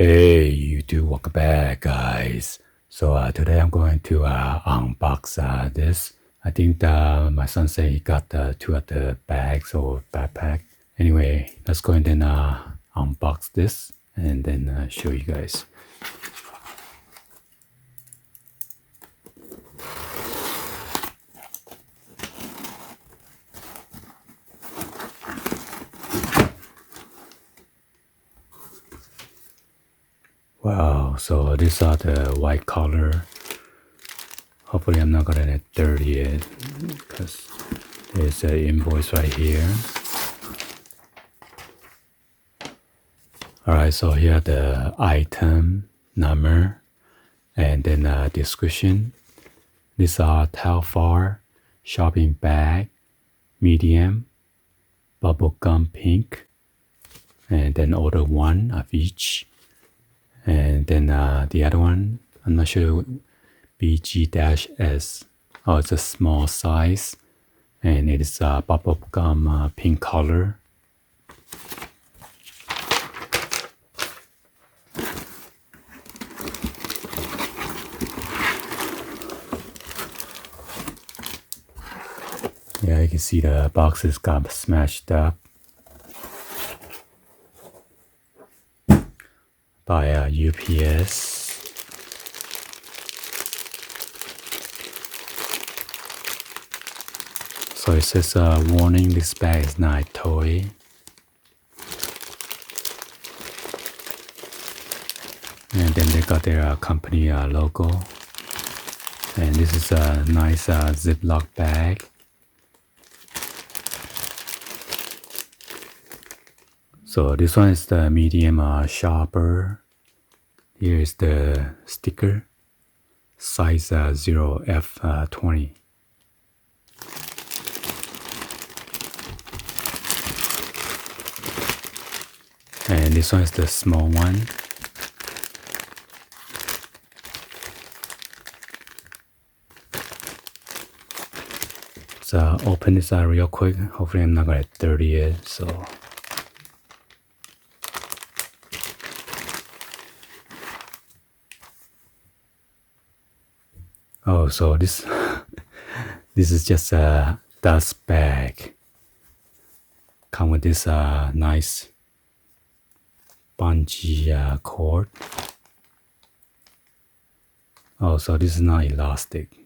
Hey, you do welcome back, guys. So today I'm going to unbox this. I think my son said he got two of the bags or backpack. Anyway, let's go and then unbox this and then show you guys. Wow, so these are the white color. Hopefully I'm not gonna get dirty it because there's an invoice right here. Alright, so here are the item number and then description. These are TELFAR shopping bag, medium, bubblegum pink, and then order one of each. And then the other one, I'm not sure, BG-S. Oh, it's a small size, and it is a bubblegum pink color. Yeah, you can see the boxes got smashed up by UPS. So it says, warning, this bag is not a toy. And then they got their company logo. And this is a nice Ziploc bag. So this one is the medium shopper. Here is the sticker, size 0F20. And this one is the small one. So open this real quick. Hopefully I'm not gonna dirty it. So oh, so this this is just a dust bag. Come with this nice bungee cord. Oh, so this is not elastic.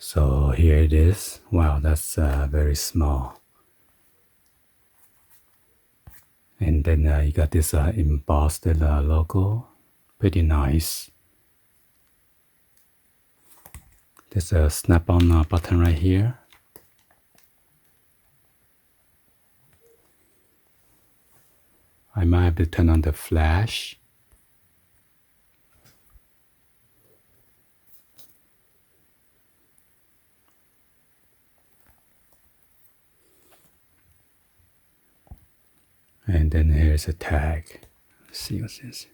So here it is. Wow, that's very small. And then you got this embossed logo. Pretty nice. There's a snap-on button right here. I might have to turn on the flash. And then here's a tag. Let's see what's this.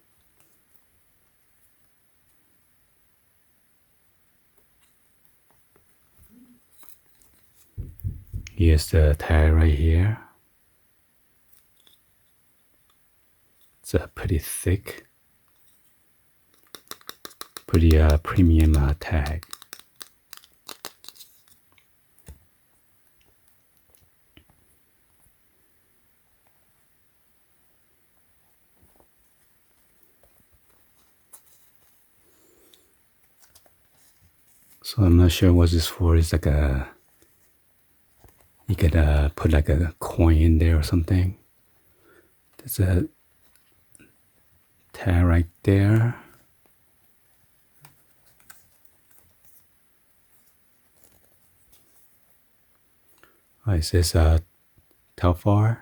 Here's the tag right here. It's pretty thick. Pretty premium tag. So I'm not sure what this for. It's like you could put like a coin in there or something. There's a tag right there. Oh, it says TELFAR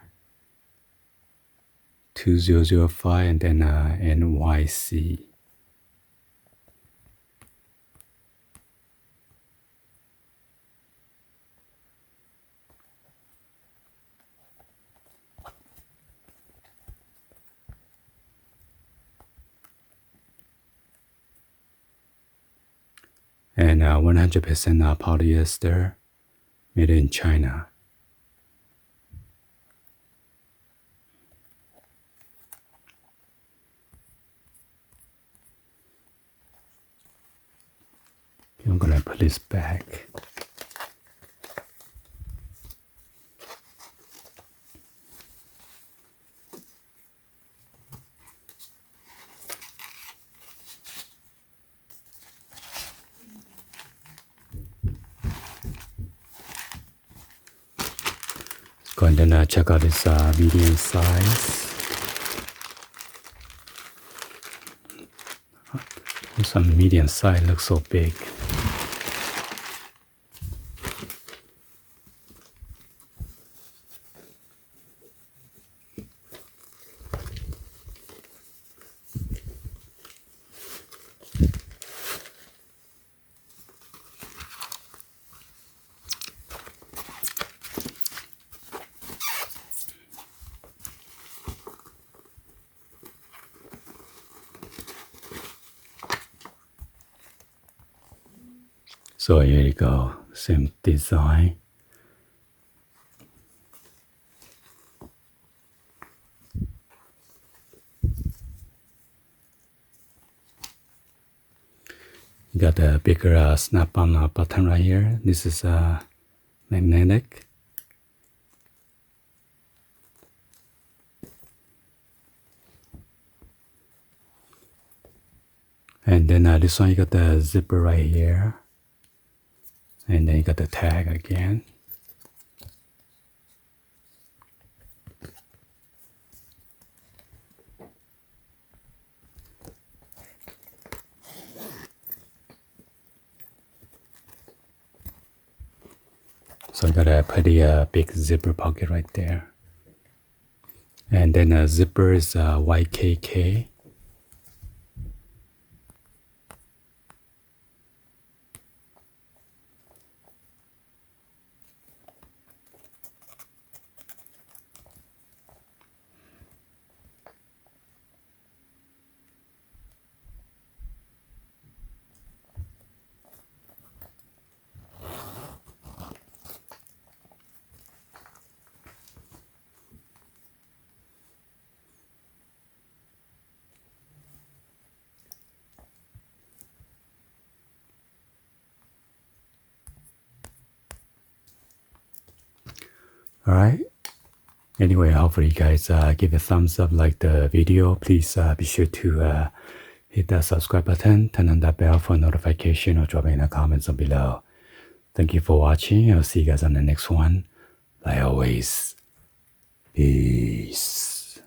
2005 and then NYC. And 100% polyester, made in China. I'm gonna put this back. Go and then check out this medium size. Some medium size looks so big. So here you go, same design. You got a bigger snap-on button right here. This is magnetic. And then this one you got the zipper right here. And then you got the tag again. So I got a pretty big zipper pocket right there. And then a zipper is YKK. Alright. Anyway, hopefully you guys give a thumbs up, like the video. Please be sure to hit that subscribe button, turn on that bell for notification, or drop in the comments below. Thank you for watching. I'll see you guys on the next one. Like always, peace.